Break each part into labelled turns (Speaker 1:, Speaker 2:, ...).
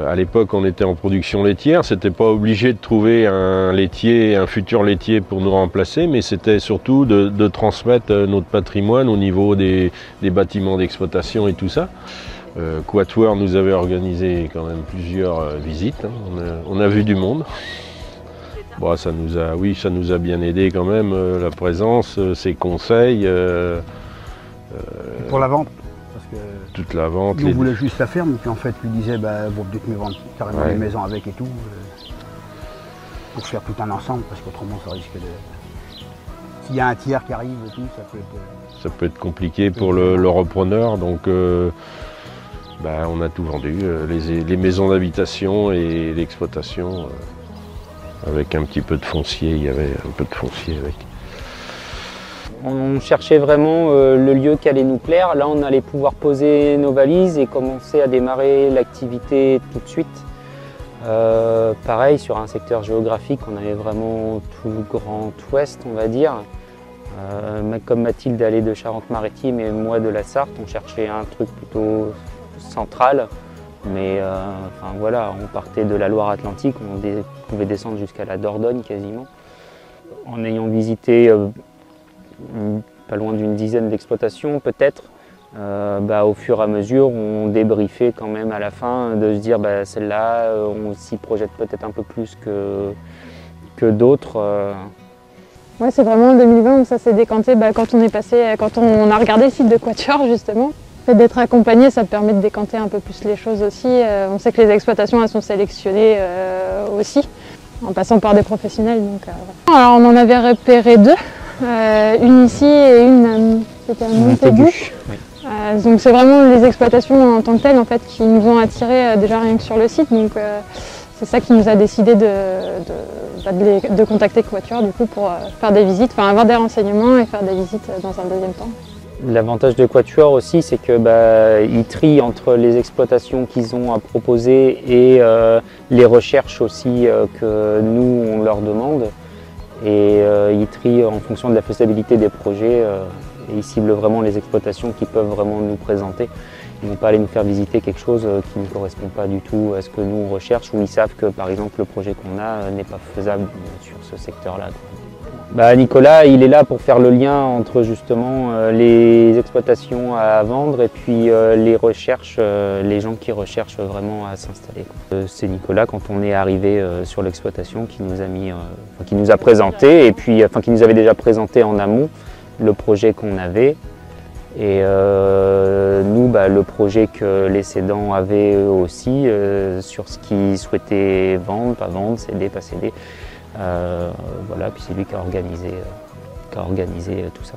Speaker 1: À l'époque, on était en production laitière, c'était pas obligé de trouver un laitier, un futur laitier pour nous remplacer, mais c'était surtout de transmettre notre patrimoine au niveau des bâtiments d'exploitation et tout ça. Quatuor nous avait organisé quand même plusieurs visites, hein. On a vu du monde. Bon, ça nous a bien aidé quand même, la présence, ses conseils.
Speaker 2: Pour la vente, parce que
Speaker 1: toute la vente.
Speaker 2: on voulait juste la ferme, puis en fait lui disait vous peut-être me vendre carrément une maison avec et tout, pour faire tout un ensemble, parce qu'autrement ça risque de... S'il y a un tiers qui arrive et tout,
Speaker 1: ça peut être compliqué pour le repreneur, donc on a tout vendu, les maisons d'habitation et l'exploitation, avec un petit peu de foncier, il y avait un peu de foncier avec.
Speaker 3: On cherchait vraiment le lieu qui allait nous plaire. Là, on allait pouvoir poser nos valises et commencer à démarrer l'activité tout de suite. Pareil, sur un secteur géographique, on avait vraiment tout le Grand Ouest, on va dire. Comme Mathilde allait de Charente-Maritime et moi de la Sarthe, on cherchait un truc plutôt central. Mais voilà, on partait de la Loire-Atlantique, on pouvait descendre jusqu'à la Dordogne quasiment. En ayant visité pas loin d'une dizaine d'exploitations peut-être, au fur et à mesure on débriefait quand même à la fin de se dire celle-là on s'y projette peut-être un peu plus que d'autres.
Speaker 4: Ouais, c'est vraiment en 2020 où ça s'est décanté quand on a regardé le site de Quatuor justement. Le fait d'être accompagné, ça permet de décanter un peu plus les choses aussi. On sait que les exploitations elles sont sélectionnées aussi, en passant par des professionnels. Donc, alors on en avait repéré deux. Une ici et une c'était à Montaigu. Oui. Donc c'est vraiment les exploitations en tant que telles en fait, qui nous ont attirés déjà rien que sur le site. Donc c'est ça qui nous a décidé de contacter Quatuor du coup, pour faire des visites, avoir des renseignements et faire des visites dans un deuxième temps.
Speaker 3: L'avantage de Quatuor aussi, c'est que ils trient entre les exploitations qu'ils ont à proposer et les recherches aussi que nous on leur demande. Et ils trient en fonction de la faisabilité des projets et ils ciblent vraiment les exploitations qui peuvent vraiment nous présenter. Ils ne vont pas aller nous faire visiter quelque chose qui ne correspond pas du tout à ce que nous on recherche, ou ils savent que par exemple le projet qu'on a n'est pas faisable sur ce secteur-là. Nicolas, il est là pour faire le lien entre justement les exploitations à vendre et puis les recherches, les gens qui recherchent vraiment à s'installer. C'est Nicolas, quand on est arrivé sur l'exploitation, qui nous a présenté et puis qui nous avait déjà présenté en amont le projet qu'on avait. Et nous, le projet que les cédants avaient eux aussi sur ce qu'ils souhaitaient vendre, pas vendre, céder, pas céder. Voilà, puis c'est lui qui a organisé tout ça.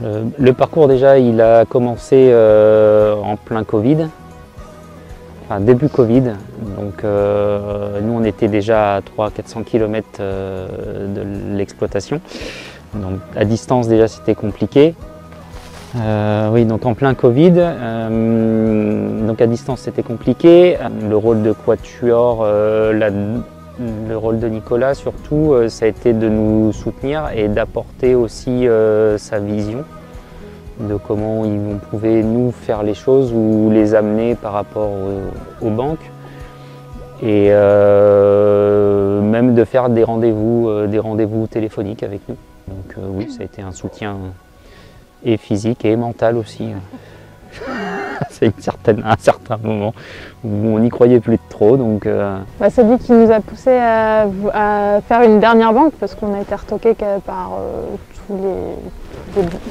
Speaker 3: Alors, le parcours déjà, il a commencé en plein Covid, début Covid. Donc nous on était déjà à 300-400 km de l'exploitation. Donc à distance déjà c'était compliqué. Oui, donc en plein Covid, donc à distance c'était compliqué. Le rôle de Quatuor, le rôle de Nicolas surtout, ça a été de nous soutenir et d'apporter aussi sa vision de comment on pouvait nous faire les choses ou les amener par rapport aux banques. Et même de faire des rendez-vous téléphoniques avec nous. Donc oui, ça a été un soutien et physique et mental aussi. C'est un certain moment où on n'y croyait plus trop. Donc,
Speaker 4: c'est lui qui nous a poussé à faire une dernière banque parce qu'on a été retoqué par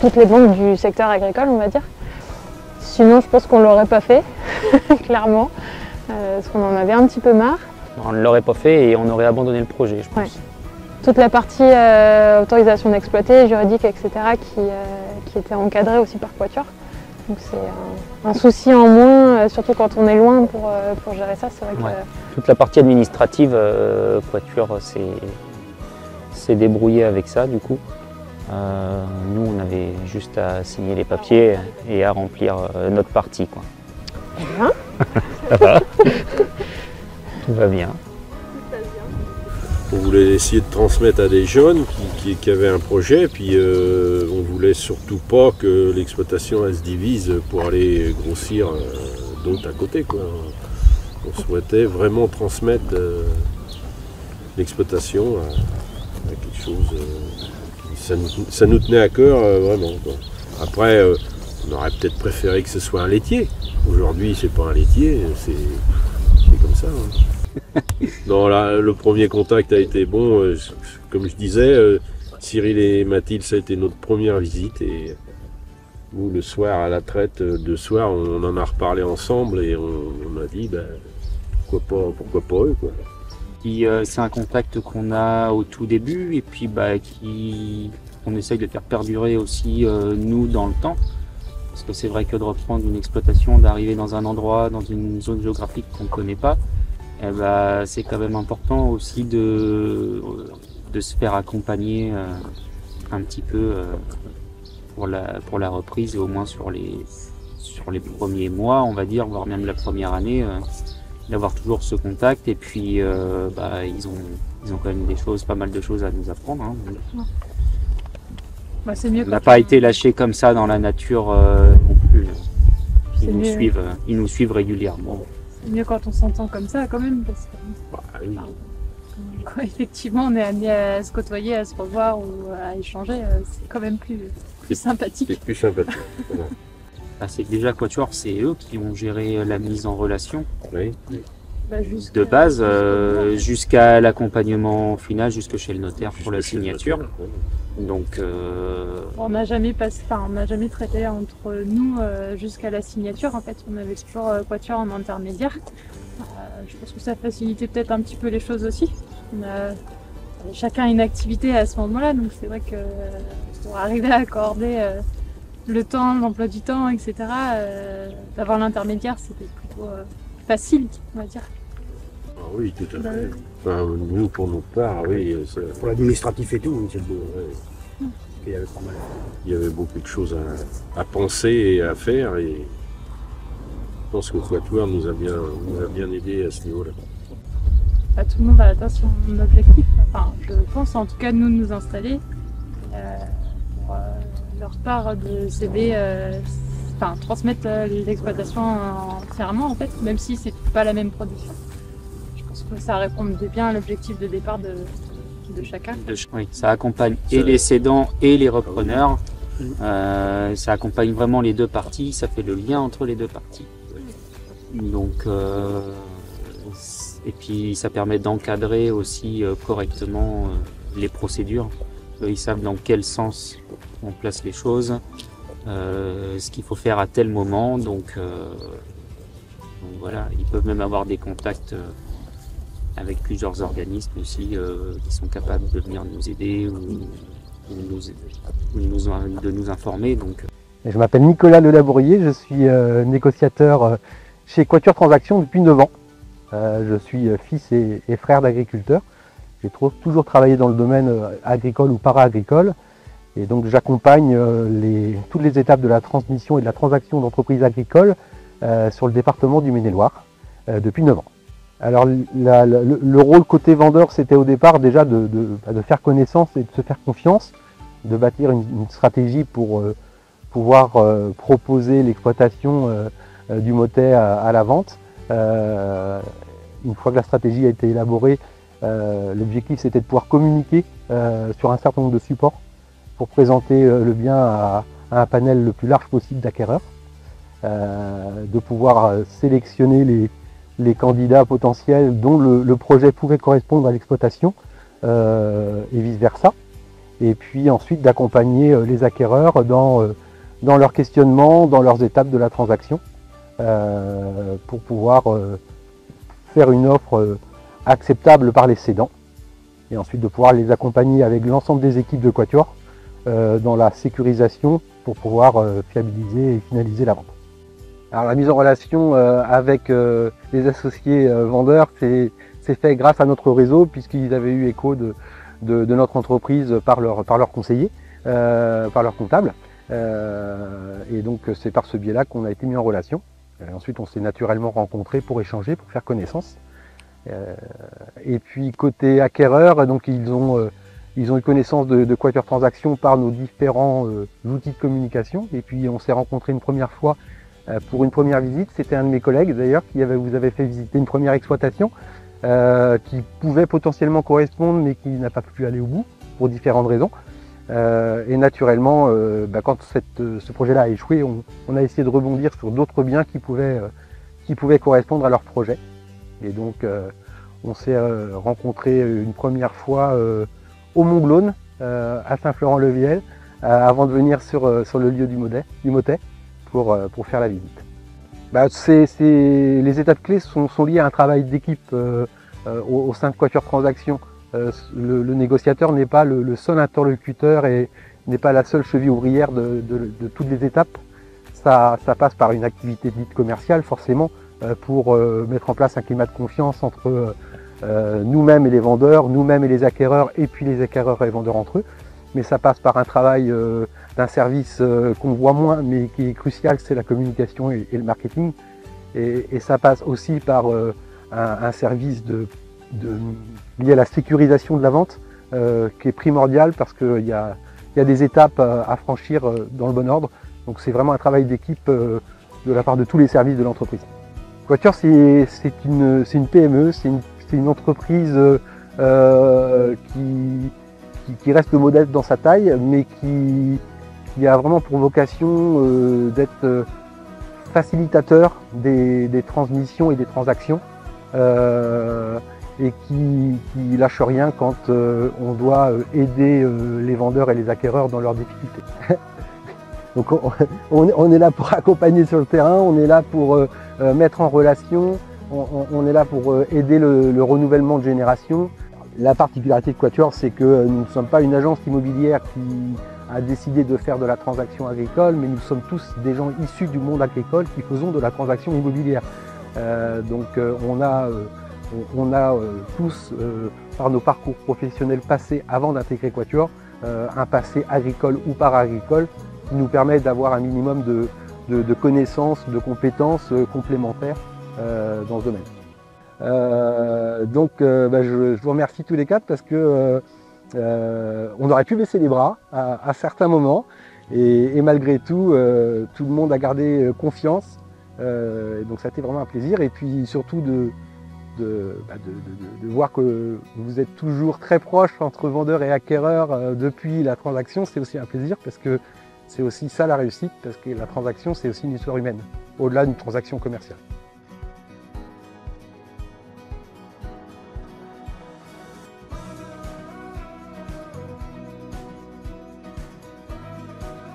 Speaker 4: toutes les banques du secteur agricole, on va dire. Sinon, je pense qu'on ne l'aurait pas fait, clairement, parce qu'on en avait un petit peu marre.
Speaker 3: On ne l'aurait pas fait et on aurait abandonné le projet, je pense.
Speaker 4: Ouais. Toute la partie autorisation d'exploiter, juridique, etc., qui était encadrée aussi par Quatuor. Donc c'est un souci en moins, surtout quand on est loin pour gérer ça. C'est vrai que...
Speaker 3: Toute la partie administrative, Quatuor s'est débrouillé avec ça du coup. Nous on avait juste à signer les papiers et à remplir notre partie, quoi.
Speaker 4: Bien.
Speaker 3: Ça va. Tout va bien.
Speaker 1: On voulait essayer de transmettre à des jeunes qui avaient un projet, puis on voulait surtout pas que l'exploitation se divise pour aller grossir d'autres à côté, quoi. On souhaitait vraiment transmettre l'exploitation à quelque chose ça nous tenait à cœur vraiment, quoi. Après, on aurait peut-être préféré que ce soit un laitier. Aujourd'hui, c'est pas un laitier, c'est comme ça. Hein. Non, là, le premier contact a été bon. Comme je disais, Cyril et Mathilde, ça a été notre première visite. Et nous, le soir, à la traite de soir, on en a reparlé ensemble et on a dit, ben, pourquoi pas eux, quoi.
Speaker 3: C'est un contact qu'on a au tout début et puis on essaye de faire perdurer aussi nous dans le temps. Parce que c'est vrai que de reprendre une exploitation, d'arriver dans un endroit, dans une zone géographique qu'on ne connaît pas, c'est quand même important aussi de se faire accompagner un petit peu pour la reprise, et au moins sur les premiers mois, on va dire, voire même la première année, d'avoir toujours ce contact. Et puis ils ont quand même pas mal de choses à nous apprendre. Hein.
Speaker 4: C'est mieux.
Speaker 3: On n'a pas été lâchés comme ça dans la nature non plus. Ils nous suivent régulièrement.
Speaker 4: C'est mieux quand on s'entend comme ça quand même, parce que quand effectivement on est amené à se côtoyer, à se revoir ou à échanger, c'est quand même plus sympathique.
Speaker 1: C'est plus sympathique. Voilà.
Speaker 3: C'est déjà Quatuor, c'est eux qui ont géré la mise en relation.
Speaker 1: Oui.
Speaker 3: De base jusqu'à l'accompagnement final, jusque chez le notaire pour la signature. Donc
Speaker 4: on n'a jamais traité entre nous jusqu'à la signature. En fait, on avait toujours Quatuor en intermédiaire. Je pense que ça facilitait peut-être un petit peu les choses aussi. On a chacun une activité à ce moment-là, donc c'est vrai que pour arriver à accorder le temps, l'emploi du temps, etc., d'avoir l'intermédiaire, c'était plutôt facile, on va dire.
Speaker 1: Ah oui, tout à fait. Enfin, nous, pour notre part, oui.
Speaker 2: Pour l'administratif et tout, c'est beau. Ouais. Il
Speaker 1: y avait beaucoup de choses à penser et à faire. Et je pense que Quatuor nous a bien aidé à ce niveau-là.
Speaker 4: Tout le monde a atteint son objectif. Enfin, je pense en tout cas nous installer. Pour leur part de céder, transmettre l'exploitation entièrement en fait, même si c'est pas la même production. Je pense que ça répondait bien à l'objectif de départ de chacun.
Speaker 3: Oui, ça accompagne et les cédants et les repreneurs. Ça accompagne vraiment les deux parties, ça fait le lien entre les deux parties. Donc, et puis ça permet d'encadrer aussi correctement les procédures. Ils savent dans quel sens on place les choses, ce qu'il faut faire à tel moment. Donc voilà, ils peuvent même avoir des contacts avec plusieurs organismes aussi qui sont capables de venir nous aider ou de nous informer. Donc.
Speaker 5: Je m'appelle Nicolas Lelabourier, je suis négociateur chez Quatuor Transactions depuis 9 ans. Je suis fils et frère d'agriculteurs. J'ai toujours travaillé dans le domaine agricole ou para-agricole. Et donc j'accompagne toutes les étapes de la transmission et de la transaction d'entreprises agricoles sur le département du Maine-et-Loire depuis 9 ans. Alors le rôle côté vendeur, c'était au départ déjà de faire connaissance et de se faire confiance, de bâtir une stratégie pour pouvoir proposer l'exploitation du motet à la vente. Une fois que la stratégie a été élaborée, l'objectif c'était de pouvoir communiquer sur un certain nombre de supports pour présenter le bien à un panel le plus large possible d'acquéreurs, de pouvoir sélectionner les candidats potentiels dont le projet pourrait correspondre à l'exploitation et vice-versa, et puis ensuite d'accompagner les acquéreurs dans leur questionnement, dans leurs étapes de la transaction, pour pouvoir faire une offre acceptable par les cédants, et ensuite de pouvoir les accompagner avec l'ensemble des équipes de Quatuor dans la sécurisation pour pouvoir fiabiliser et finaliser la vente. Alors la mise en relation avec les associés vendeurs, c'est fait grâce à notre réseau, puisqu'ils avaient eu écho de notre entreprise par leurs conseillers, par leurs comptables. Et donc c'est par ce biais-là qu'on a été mis en relation. Ensuite on s'est naturellement rencontrés pour échanger, pour faire connaissance. Et puis côté acquéreur, donc ils ont eu connaissance de Quatuor Transactions par nos différents outils de communication. Et puis on s'est rencontrés une première fois pour une première visite. C'était un de mes collègues d'ailleurs qui vous avait fait visiter une première exploitation qui pouvait potentiellement correspondre mais qui n'a pas pu aller au bout pour différentes raisons. Et naturellement, quand ce projet-là a échoué, on a essayé de rebondir sur d'autres biens qui pouvaient correspondre à leur projet. Et donc on s'est rencontrés une première fois au Mont-Glaune, à Saint-Florent-le-Viel, avant de venir sur le lieu du motet pour faire la visite. Les étapes clés sont liées à un travail d'équipe au sein de Quatuor Transactions. Le négociateur n'est pas le seul interlocuteur et n'est pas la seule cheville ouvrière de toutes les étapes. Ça passe par une activité dite commerciale forcément pour mettre en place un climat de confiance entre nous-mêmes et les vendeurs, nous-mêmes et les acquéreurs, et puis les acquéreurs et les vendeurs entre eux. Mais ça passe par un travail d'un service qu'on voit moins, mais qui est crucial, c'est la communication et le marketing. Et ça passe aussi par un service lié à la sécurisation de la vente, qui est primordial parce qu'il y a des étapes à franchir dans le bon ordre. Donc c'est vraiment un travail d'équipe de la part de tous les services de l'entreprise. Quatuor, c'est une PME, c'est une entreprise qui reste modeste dans sa taille, mais qui a vraiment pour vocation d'être facilitateur des transmissions et des transactions, et qui lâche rien quand on doit aider les vendeurs et les acquéreurs dans leurs difficultés. Donc on est là pour accompagner sur le terrain, on est là pour mettre en relation, on est là pour aider le renouvellement de génération. La particularité de Quatuor, c'est que nous ne sommes pas une agence immobilière qui a décidé de faire de la transaction agricole, mais nous sommes tous des gens issus du monde agricole qui faisons de la transaction immobilière. On a tous, par nos parcours professionnels passés avant d'intégrer Quatuor, un passé agricole ou para-agricole qui nous permet d'avoir un minimum de connaissances, de compétences complémentaires dans ce domaine. Je vous remercie tous les quatre parce que on aurait pu baisser les bras à certains moments et malgré tout, tout le monde a gardé confiance. Donc ça a été vraiment un plaisir et puis surtout de voir que vous êtes toujours très proches entre vendeurs et acquéreurs depuis la transaction, c'est aussi un plaisir parce que c'est aussi ça la réussite, parce que la transaction c'est aussi une histoire humaine, au-delà d'une transaction commerciale.